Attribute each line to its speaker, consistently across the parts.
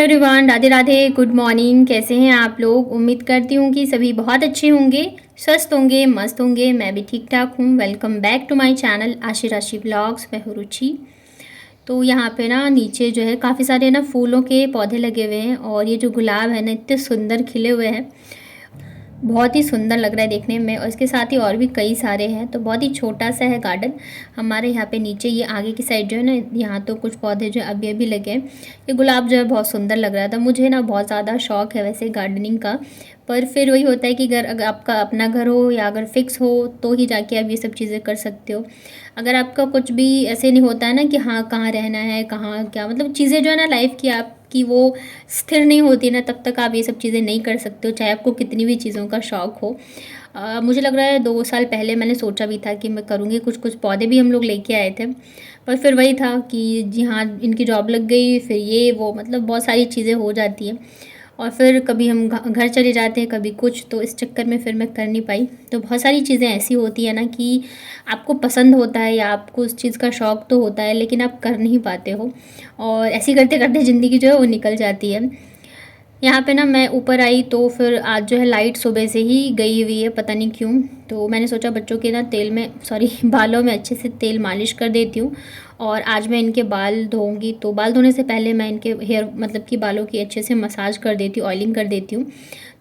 Speaker 1: Hello everyone, Radhe Radhe, good morning. कैसे हैं आप लोग? उम्मीद करती हूँ कि सभी बहुत अच्छे होंगे, स्वस्थ होंगे, मस्त होंगे। मैं भी ठीक ठाक हूँ। Welcome back to my channel Ashi Rashi blogs. मैं हूँ रुचि। तो यहाँ पे ना नीचे जो है काफ़ी सारे ना फूलों के पौधे लगे हुए हैं और ये जो गुलाब है ना इतने सुंदर खिले हुए हैं, बहुत ही सुंदर लग रहा है देखने में। और इसके साथ ही और भी कई सारे हैं। तो बहुत ही छोटा सा है गार्डन हमारे यहाँ पे। नीचे ये आगे की साइड जो है ना, यहाँ तो कुछ पौधे जो अभी अभी लगे हैं। ये गुलाब जो है बहुत सुंदर लग रहा था। मुझे ना बहुत ज़्यादा शौक है वैसे गार्डनिंग का, पर फिर वही होता है कि अगर आपका अपना घर हो या अगर फिक्स हो तो ही जाके आप ये सब चीज़ें कर सकते हो। अगर आपका कुछ भी ऐसे नहीं होता है ना कि हाँ कहाँ रहना है, कहाँ क्या, मतलब चीज़ें जो है ना लाइफ की आपकी वो स्थिर नहीं होती ना, तब तक आप ये सब चीज़ें नहीं कर सकते हो, चाहे आपको कितनी भी चीज़ों का शौक़ हो। मुझे लग रहा है 2 साल पहले मैंने सोचा भी था कि मैं करूँगी। कुछ कुछ पौधे भी हम लोग लेके आए थे, पर फिर वही था कि जी हाँ, इनकी जॉब लग गई, फिर ये वो, मतलब बहुत सारी चीज़ें हो जाती हैं। और फिर कभी हम घर चले जाते हैं, कभी कुछ, तो इस चक्कर में फिर मैं कर नहीं पाई। तो बहुत सारी चीज़ें ऐसी होती है ना कि आपको पसंद होता है या आपको उस चीज़ का शौक़ तो होता है, लेकिन आप कर नहीं पाते हो और ऐसे करते करते ज़िंदगी जो है वो निकल जाती है। यहाँ पे ना मैं ऊपर आई तो फिर आज जो है लाइट सुबह से ही गई हुई है, पता नहीं क्यों। तो मैंने सोचा बच्चों के ना तेल में बालों में अच्छे से तेल मालिश कर देती हूँ और आज मैं इनके बाल धोऊंगी। तो बाल धोने से पहले मैं इनके हेयर मतलब कि बालों की अच्छे से मसाज कर देती हूँ, ऑयलिंग कर देती हूँ।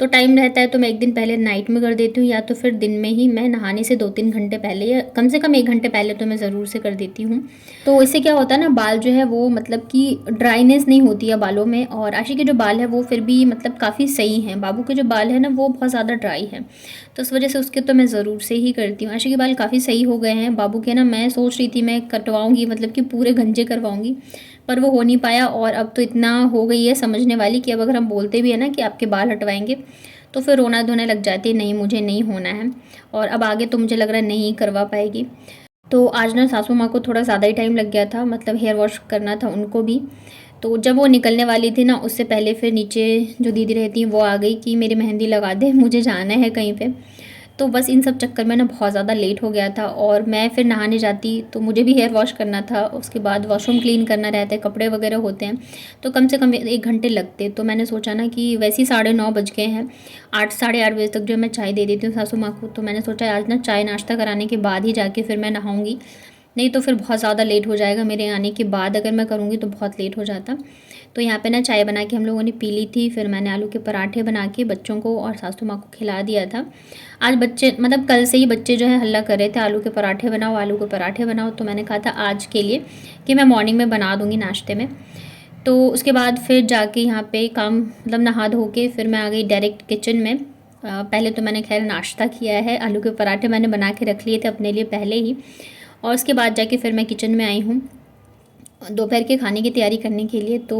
Speaker 1: तो टाइम रहता है तो मैं एक दिन पहले नाइट में कर देती हूँ या तो फिर दिन में ही। मैं नहाने से 2-3 घंटे पहले या कम से कम 1 घंटे पहले तो मैं ज़रूर से कर देती हूँ। तो इससे क्या होता है ना, बाल जो है वो मतलब कि ड्राइनेस नहीं होती है बालों में। और आशी के जो बाल है वो फिर भी मतलब काफ़ी सही हैं। बाबू के जो बाल है ना वो बहुत ज़्यादा ड्राई है, तो उस वजह से उसके तो मैं ज़रूर से ही करती हूँ। आशी के बाल काफ़ी सही हो गए हैं। बाबू के ना मैं सोच रही थी मैं कटवाऊँगी, मतलब कि पूरे गंजे करवाऊँगी, पर वो हो नहीं पाया। और अब तो इतना हो गई है समझने वाली कि अब अगर हम बोलते भी है ना कि आपके बाल हटवाएंगे तो फिर रोना धोने लग जाती है, नहीं मुझे नहीं होना है। और अब आगे तो मुझे लग रहा है नहीं करवा पाएगी। तो आज ना सासू माँ को थोड़ा ज़्यादा ही टाइम लग गया था, मतलब हेयर वॉश करना था उनको भी। तो जब वो निकलने वाली थी ना उससे पहले फिर नीचे जो दीदी रहती हैं वो आ गई कि मेरी मेहंदी लगा दे, मुझे जाना है कहीं पे। तो बस इन सब चक्कर में ना बहुत ज़्यादा लेट हो गया था और मैं फिर नहाने जाती तो मुझे भी हेयर वॉश करना था, उसके बाद वॉशरूम क्लीन करना रहता है, कपड़े वगैरह होते हैं, तो कम से कम 1 घंटे लगते। तो मैंने सोचा ना कि वैसे ही 9:30 बज गए हैं, 8 साढ़े 8 बजे तक जो मैं चाय दे देती हूँ सासू माँ को। तो मैंने सोचा आज ना चाय नाश्ता कराने के बाद ही जाके फिर मैं नहाऊँगी, नहीं तो फिर बहुत ज़्यादा लेट हो जाएगा। मेरे आने के बाद अगर मैं करूँगी तो बहुत लेट हो जाता। तो यहाँ पे ना चाय बना के हम लोगों ने पी ली थी। फिर मैंने आलू के पराठे बना के बच्चों को और सासू माँ को खिला दिया था। आज बच्चे मतलब कल से ही बच्चे जो है हल्ला कर रहे थे आलू के पराठे बनाओ, आलू के पराठे बनाओ। तो मैंने कहा था आज के लिए कि मैं मॉर्निंग में बना दूँगी नाश्ते में। तो उसके बाद फिर जाके यहाँ पे काम मतलब नहा धो के फिर मैं आ गई डायरेक्ट किचन में। पहले तो मैंने खैर नाश्ता किया है, आलू के पराठे मैंने बना के रख लिए थे अपने लिए पहले ही। और उसके बाद जाके फिर मैं किचन में आई हूँ दोपहर के खाने की तैयारी करने के लिए। तो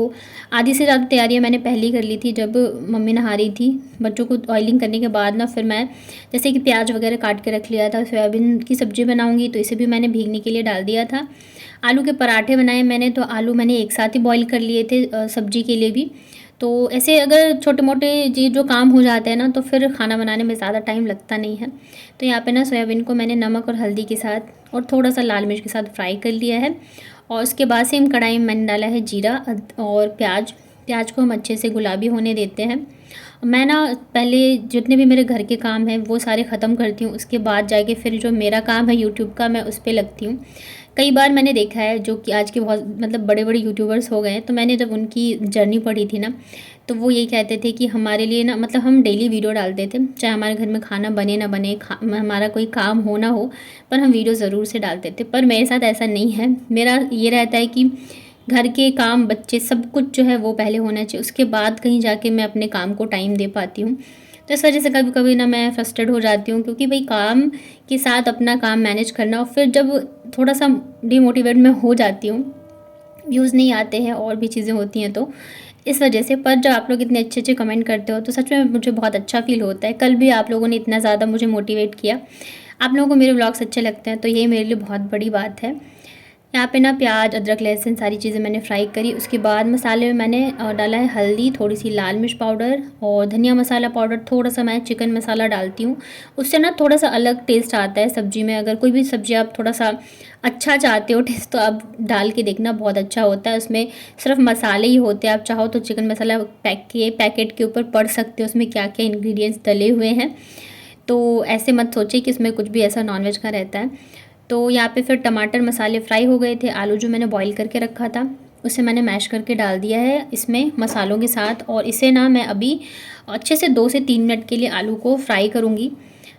Speaker 1: आधी से ज़्यादा तैयारियां मैंने पहले ही कर ली थी जब मम्मी नहा रही थी। बच्चों को ऑयलिंग करने के बाद ना फिर मैं जैसे कि प्याज वगैरह काट के रख लिया था। सोयाबीन की सब्ज़ी बनाऊंगी तो इसे भी मैंने भीगने के लिए डाल दिया था। आलू के पराठे बनाए मैंने, तो आलू मैंने एक साथ ही बॉईल कर लिए थे सब्ज़ी के लिए भी। तो ऐसे अगर छोटे मोटे जी जो काम हो जाते हैं ना तो फिर खाना बनाने में ज़्यादा टाइम लगता नहीं है। तो यहाँ पे ना सोयाबीन को मैंने नमक और हल्दी के साथ और थोड़ा सा लाल मिर्च के साथ फ्राई कर लिया है। और उसके बाद सेम कढ़ाई में मैंने डाला है जीरा और प्याज को हम अच्छे से गुलाबी होने देते हैं। मैं ना पहले जितने भी मेरे घर के काम हैं वो सारे ख़त्म करती हूँ, उसके बाद जाके फिर जो मेरा काम है यूट्यूब का मैं उस पर लगती हूँ। कई बार मैंने देखा है जो कि आज के बहुत मतलब बड़े बड़े यूट्यूबर्स हो गए हैं, तो मैंने जब उनकी जर्नी पढ़ी थी ना तो वो यही कहते थे कि हमारे लिए ना मतलब हम डेली वीडियो डालते थे, चाहे हमारे घर में खाना बने ना बने, हमारा कोई काम हो ना हो, पर हम वीडियो ज़रूर से डालते थे। पर मेरे साथ ऐसा नहीं है। मेरा ये रहता है कि घर के काम, बच्चे, सब कुछ जो है वो पहले होना चाहिए, उसके बाद कहीं जाके मैं अपने काम को टाइम दे पाती हूँ। तो इस वजह से कभी कभी ना मैं फ्रस्ट्रेट हो जाती हूँ, क्योंकि भाई काम के साथ अपना काम मैनेज करना, और फिर जब थोड़ा सा डिमोटिवेट मैं हो जाती हूँ, व्यूज़ नहीं आते हैं और भी चीज़ें होती हैं, तो इस वजह से। पर जब आप लोग इतने अच्छे अच्छे कमेंट करते हो तो सच में मुझे बहुत अच्छा फील होता है। कल भी आप लोगों ने इतना ज़्यादा मुझे मोटिवेट किया, आप लोगों को मेरे व्लॉग्स अच्छे लगते हैं, तो यही मेरे लिए बहुत बड़ी बात है। यहाँ पे ना प्याज, अदरक, लहसुन सारी चीज़ें मैंने फ्राई करी। उसके बाद मसाले में मैंने डाला है हल्दी, थोड़ी सी लाल मिर्च पाउडर और धनिया मसाला पाउडर, थोड़ा सा मैं चिकन मसाला डालती हूँ। उससे ना थोड़ा सा अलग टेस्ट आता है सब्ज़ी में। अगर कोई भी सब्ज़ी आप थोड़ा सा अच्छा चाहते हो टेस्ट, तो आप डाल के देखना, बहुत अच्छा होता है। उसमें सिर्फ मसाले ही होते हैं। आप चाहो तो चिकन मसाला पैकेट के ऊपर पढ़ सकते हो उसमें क्या क्या इंग्रेडिएंट्स डले हुए हैं। तो ऐसे मत सोचिए कि इसमें कुछ भी ऐसा नॉनवेज का रहता है। तो यहाँ पे फिर टमाटर मसाले फ्राई हो गए थे। आलू जो मैंने बॉईल करके रखा था उसे मैंने मैश करके डाल दिया है इसमें मसालों के साथ, और इसे ना मैं अभी अच्छे से 2 से 3 मिनट के लिए आलू को फ्राई करूँगी।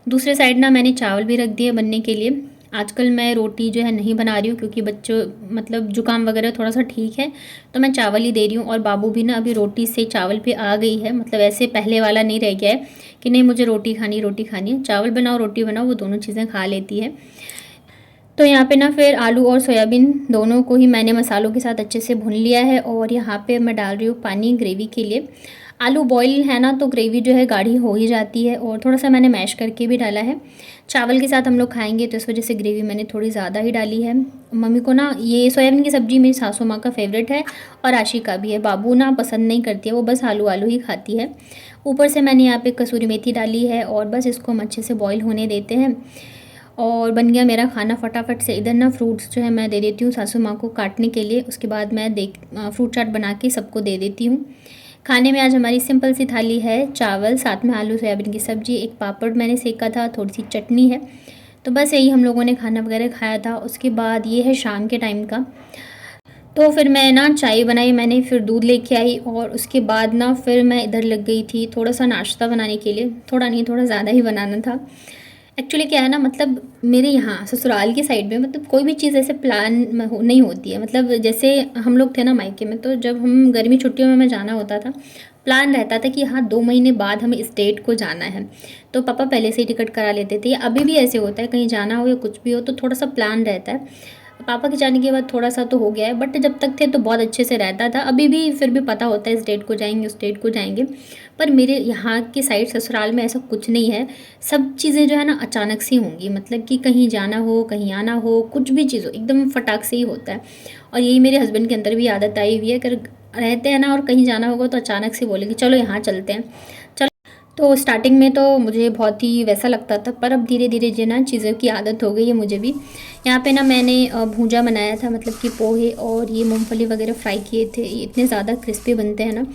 Speaker 1: दूसरे साइड ना मैंने चावल भी रख दिए बनने के लिए। आजकल मैं रोटी जो है नहीं बना रही हूँ क्योंकि बच्चों मतलब जुकाम वगैरह थोड़ा सा ठीक है, तो मैं चावल ही दे रही हूँ। और बाबू भी ना अभी रोटी से चावल पे आ गई है, मतलब ऐसे पहले वाला नहीं रह गया है कि नहीं मुझे रोटी खानी है। चावल बनाओ रोटी बनाओ, वो दोनों चीज़ें खा लेती है। तो यहाँ पे ना फिर आलू और सोयाबीन दोनों को ही मैंने मसालों के साथ अच्छे से भून लिया है। और यहाँ पे मैं डाल रही हूँ पानी ग्रेवी के लिए। आलू बॉईल है ना तो ग्रेवी जो है गाढ़ी हो ही जाती है, और थोड़ा सा मैंने मैश करके भी डाला है। चावल के साथ हम लोग खाएंगे तो इस वजह से ग्रेवी मैंने थोड़ी ज़्यादा ही डाली है। मम्मी को ना ये सोयाबीन की सब्ज़ी मेरी सासू माँ का फेवरेट है और आशी का भी है। बाबू ना पसंद नहीं करती है, वो बस आलू आलू ही खाती है। ऊपर से मैंने यहाँ पे कसूरी मेथी डाली है और बस इसको हम अच्छे से बॉईल होने देते हैं। और बन गया मेरा खाना फटाफट से। इधर ना फ्रूट्स जो है मैं दे देती हूँ सासू माँ को काटने के लिए। उसके बाद मैं फ्रूट चाट बना के सबको दे देती हूँ। खाने में आज हमारी सिंपल सी थाली है, चावल साथ में आलू सोयाबीन की सब्ज़ी, एक पापड़ मैंने सेका था, थोड़ी सी चटनी है। तो बस यही हम लोगों ने खाना वगैरह खाया था। उसके बाद ये है शाम के टाइम का। तो फिर मैं ना चाय बनाई मैंने, फिर दूध लेके आई और उसके बाद ना फिर मैं इधर लग गई थी थोड़ा सा नाश्ता बनाने के लिए। थोड़ा नहीं, थोड़ा ज़्यादा ही बनाना था। एक्चुअली क्या है ना, मतलब मेरे यहाँ ससुराल की साइड में मतलब कोई भी चीज़ ऐसे प्लान नहीं होती है। मतलब जैसे हम लोग थे ना मायके में, तो जब हम गर्मी छुट्टियों में हमें जाना होता था, प्लान रहता था कि हाँ 2 महीने बाद हमें इस डेट को जाना है, तो पापा पहले से ही टिकट करा लेते थे। अभी भी ऐसे होता है, कहीं जाना हो या कुछ भी हो तो थोड़ा सा प्लान रहता है। पापा के जाने के बाद थोड़ा सा तो हो गया है, बट जब तक थे तो बहुत अच्छे से रहता था। अभी भी फिर भी पता होता है इस डेट को जाएंगे उस डेट को जाएंगे। पर मेरे यहाँ की साइड ससुराल में ऐसा कुछ नहीं है। सब चीज़ें जो है ना अचानक से होंगी, मतलब कि कहीं जाना हो कहीं आना हो कुछ भी चीज़ हो एकदम फटाक से ही होता है। और यही मेरे हस्बैंड के अंदर भी आदत आई हुई है, अगर रहते हैं ना और कहीं जाना होगा तो अचानक से बोलेंगे चलो यहाँ चलते हैं। तो स्टार्टिंग में तो मुझे बहुत ही वैसा लगता था, पर अब धीरे धीरे जो ना चीज़ों की आदत हो गई है मुझे भी। यहाँ पे ना मैंने भूंजा बनाया था, मतलब कि पोहे और ये मूंगफली वगैरह फ्राई किए थे। ये इतने ज़्यादा क्रिस्पी बनते हैं ना,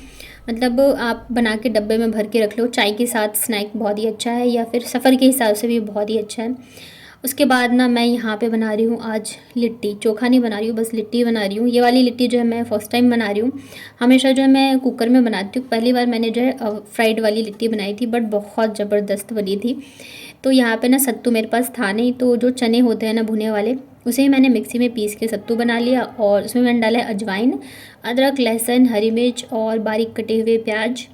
Speaker 1: मतलब आप बना के डब्बे में भर के रख लो, चाय के साथ स्नैक बहुत ही अच्छा है, या फिर सफ़र के हिसाब से भी बहुत ही अच्छा है। उसके बाद ना मैं यहाँ पे बना रही हूँ आज लिट्टी। चोखा नहीं बना रही हूँ, बस लिट्टी बना रही हूँ। ये वाली लिट्टी जो है मैं फ़र्स्ट टाइम बना रही हूँ। हमेशा जो है मैं कुकर में बनाती हूँ, पहली बार मैंने जो है फ्राइड वाली लिट्टी बनाई थी, बट बहुत ज़बरदस्त बनी थी। तो यहाँ पे ना सत्तू मेरे पास था नहीं, तो जो चने होते हैं ना भुने वाले, उसे ही मैंने मिक्सी में पीस के सत्तू बना लिया। और उसमें मैंने डाला है अजवाइन, अदरक, लहसुन, हरी मिर्च और बारीक कटे हुए प्याज।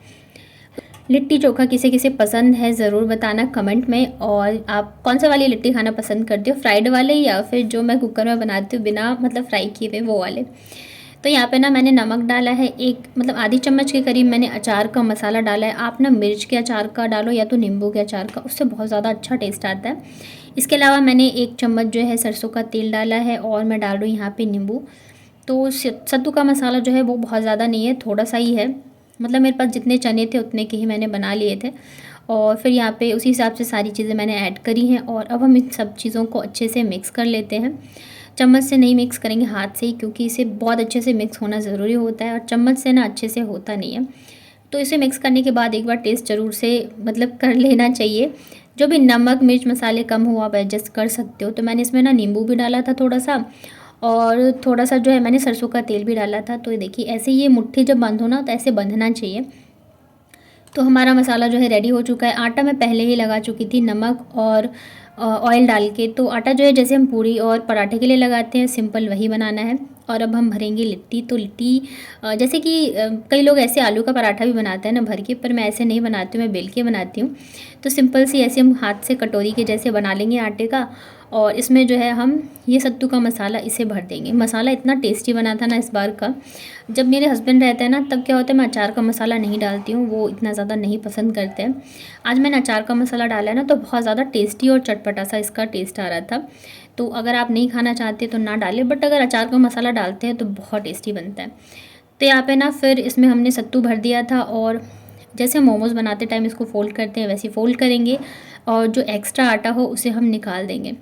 Speaker 1: लिट्टी चोखा किसे किसे पसंद है ज़रूर बताना कमेंट में। और आप कौन सा वाली लिट्टी खाना पसंद करते हो, फ्राइड वाले या फिर जो मैं कुकर में बनाती हूँ बिना मतलब फ्राई किए हुए वो वाले। तो यहाँ पे ना मैंने नमक डाला है, एक मतलब आधी चम्मच के करीब मैंने अचार का मसाला डाला है। आप ना मिर्च के अचार का डालो या तो नींबू के अचार का, उससे बहुत ज़्यादा अच्छा टेस्ट आता है। इसके अलावा मैंने 1 चम्मच जो है सरसों का तेल डाला है और मैं डाल रही हूँ यहाँ पे नींबू। तो सत्तू का मसाला जो है वो बहुत ज़्यादा नहीं है, थोड़ा सा ही है। मतलब मेरे पास जितने चने थे उतने के ही मैंने बना लिए थे। और फिर यहाँ पे उसी हिसाब से सारी चीज़ें मैंने ऐड करी हैं। और अब हम इन सब चीज़ों को अच्छे से मिक्स कर लेते हैं। चम्मच से नहीं मिक्स करेंगे, हाथ से ही, क्योंकि इसे बहुत अच्छे से मिक्स होना ज़रूरी होता है और चम्मच से ना अच्छे से होता नहीं है। तो इसे मिक्स करने के बाद एक बार टेस्ट ज़रूर से मतलब कर लेना चाहिए। जो भी नमक मिर्च मसाले कम हो आप एडजस्ट कर सकते हो। तो मैंने इसमें ना नींबू भी डाला था थोड़ा सा, और थोड़ा सा जो है मैंने सरसों का तेल भी डाला था। तो ये देखिए ऐसे ये मुट्ठी जब बंद हो ना तो ऐसे बंधना चाहिए। तो हमारा मसाला जो है रेडी हो चुका है। आटा मैं पहले ही लगा चुकी थी नमक और ऑयल डाल के। तो आटा जो है जैसे हम पूरी और पराठे के लिए लगाते हैं सिंपल वही बनाना है। और अब हम भरेंगे लिट्टी। तो लिट्टी जैसे कि कई लोग ऐसे आलू का पराठा भी बनाते हैं ना भर के, पर मैं ऐसे नहीं बनाती हूँ, मैं बेल के बनाती हूँ। तो सिंपल सी ऐसे हम हाथ से कटोरी के जैसे बना लेंगे आटे का। और इसमें जो है हम ये सत्तू का मसाला इसे भर देंगे। मसाला इतना टेस्टी बना था ना इस बार का। जब मेरे हस्बैंड रहते हैं ना तब क्या होता है, मैं अचार का मसाला नहीं डालती हूँ, वो इतना ज़्यादा नहीं पसंद करते हैं। आज मैंने अचार का मसाला डाला है ना तो बहुत ज़्यादा टेस्टी और चटपटा सा इसका टेस्ट आ रहा था। तो अगर आप नहीं खाना चाहते तो ना डालें, बट अगर अचार का मसाला डालते हैं तो बहुत टेस्टी बनता है। तो यहाँ पे ना फिर इसमें हमने सत्तू भर दिया था, और जैसे मोमोज़ बनाते टाइम इसको फ़ोल्ड करते हैं वैसे फ़ोल्ड करेंगे, और जो एक्स्ट्रा आटा हो उसे हम निकाल देंगे।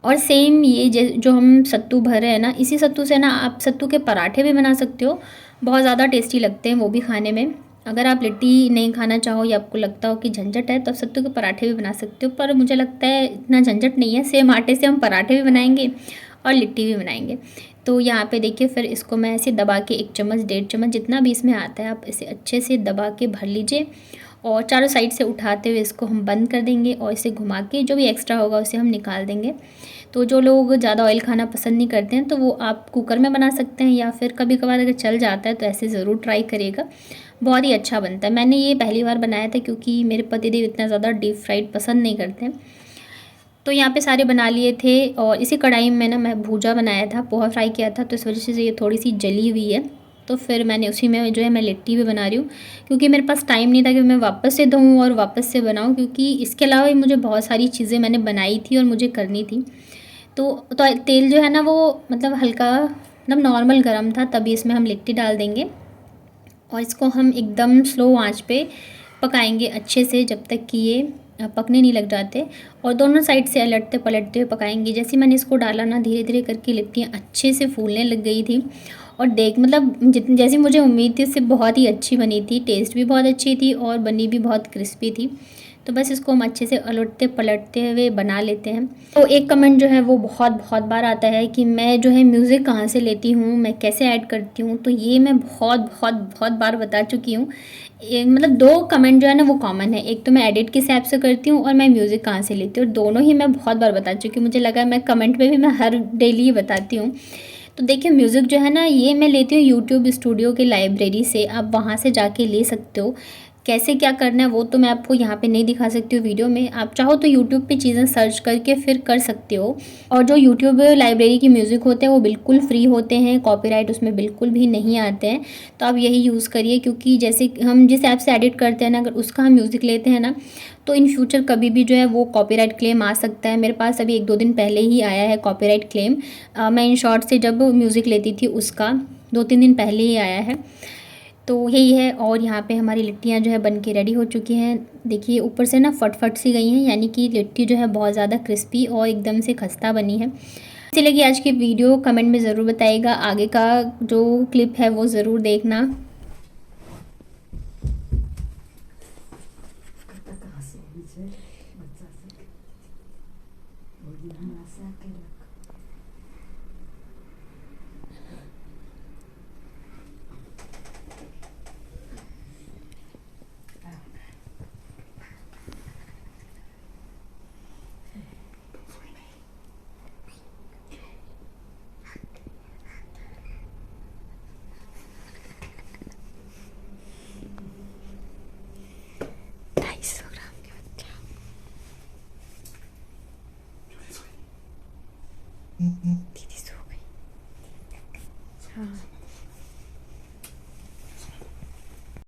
Speaker 1: और सेम ये जो हम सत्तू भर रहे हैं ना, इसी सत्तू से ना आप सत्तू के पराठे भी बना सकते हो, बहुत ज़्यादा टेस्टी लगते हैं वो भी खाने में। अगर आप लिट्टी नहीं खाना चाहो या आपको लगता हो कि झंझट है तो आप सत्तू के पराठे भी बना सकते हो, पर मुझे लगता है इतना झंझट नहीं है। सेम आटे से हम पराठे भी बनाएंगे और लिट्टी भी बनाएंगे। तो यहाँ पे देखिए फिर इसको मैं ऐसे दबा के 1 चम्मच 1.5 चम्मच जितना भी इसमें आता है आप इसे अच्छे से दबा के भर लीजिए, और चारों साइड से उठाते हुए इसको हम बंद कर देंगे, और इसे घुमा के जो भी एक्स्ट्रा होगा उसे हम निकाल देंगे। तो जो लोग ज़्यादा ऑयल खाना पसंद नहीं करते हैं तो वो आप कुकर में बना सकते हैं, या फिर कभी कभार अगर चल जाता है तो ऐसे ज़रूर ट्राई करिएगा, बहुत ही अच्छा बनता है। मैंने ये पहली बार बनाया था क्योंकि मेरे पतिदेव इतना ज़्यादा डीप फ्राइड पसंद नहीं करते हैं। तो यहाँ पे सारे बना लिए थे, और इसी कढ़ाई में ना मैं भूजा बनाया था, पोहा फ्राई किया था, तो इस वजह से ये थोड़ी सी जली हुई है। तो फिर मैंने उसी में जो है मैं लिट्टी भी बना रही हूँ, क्योंकि मेरे पास टाइम नहीं था कि मैं वापस से धोऊँ और वापस से बनाऊँ, क्योंकि इसके अलावा भी मुझे बहुत सारी चीज़ें मैंने बनाई थी और मुझे करनी थी। तो तेल जो है ना वो मतलब हल्का मतलब नॉर्मल गर्म था, तभी इसमें हम लिट्टी डाल देंगे, और इसको हम एकदम स्लो आंच पे पकाएंगे अच्छे से जब तक कि ये पकने नहीं लग जाते, और दोनों साइड से अलटते पलटते हुए पकाएंगे। जैसे मैंने इसको डाला ना धीरे धीरे करके लिट्टियाँ अच्छे से फूलने लग गई थी, और देख मतलब जितनी जैसी मुझे उम्मीद थी उससे बहुत ही अच्छी बनी थी, टेस्ट भी बहुत अच्छी थी और बनी भी बहुत क्रिस्पी थी। तो बस इसको हम अच्छे से अलटते पलटते हुए बना लेते हैं। तो एक कमेंट जो है वो बहुत बहुत बार आता है कि मैं जो है म्यूज़िक कहाँ से लेती हूँ, मैं कैसे ऐड करती हूँ, तो ये मैं बहुत बहुत बहुत बार बता चुकी हूँ। मतलब 2 कमेंट जो है ना वो कॉमन है, एक तो मैं एडिट किस ऐप से करती हूँ और मैं म्यूज़िक कहाँ से लेती हूँ, दोनों ही मैं बहुत बार बता चुकी हूँ। मुझे लगा मैं कमेंट में भी मैं हर डेली ही बताती हूँ। तो देखिए म्यूज़िक जो है ना ये मैं लेती हूँ यूट्यूब स्टूडियो की लाइब्रेरी से, आप वहाँ से जाके ले सकते हो। कैसे क्या करना है वो तो मैं आपको यहाँ पे नहीं दिखा सकती हूँ वीडियो में, आप चाहो तो यूट्यूब पे चीज़ें सर्च करके फिर कर सकते हो। और जो यूट्यूब लाइब्रेरी की म्यूज़िक होते हैं वो बिल्कुल फ्री होते हैं, कॉपीराइट उसमें बिल्कुल भी नहीं आते हैं। तो आप यही यूज़ करिए, क्योंकि जैसे हम जिस ऐप से एडिट करते हैं ना अगर उसका हम म्यूज़िक लेते हैं ना तो इन फ्यूचर कभी भी जो है वो कॉपीराइट क्लेम आ सकता है। मेरे पास अभी 1-2 दिन पहले ही आया है कॉपीराइट क्लेम। मैं इन शॉर्ट से जब म्यूज़िक लेती थी उसका 2-3 दिन पहले ही आया है। तो यही है, और यहाँ पे हमारी लिट्टियाँ जो है बन के रेडी हो चुकी हैं। देखिए ऊपर से ना फट सी गई हैं, यानी कि लिट्टी जो है बहुत ज़्यादा क्रिस्पी और एकदम से खस्ता बनी है। कैसी लगी आज की वीडियो कमेंट में ज़रूर बताइएगा, आगे का जो क्लिप है वो ज़रूर देखना। दीदी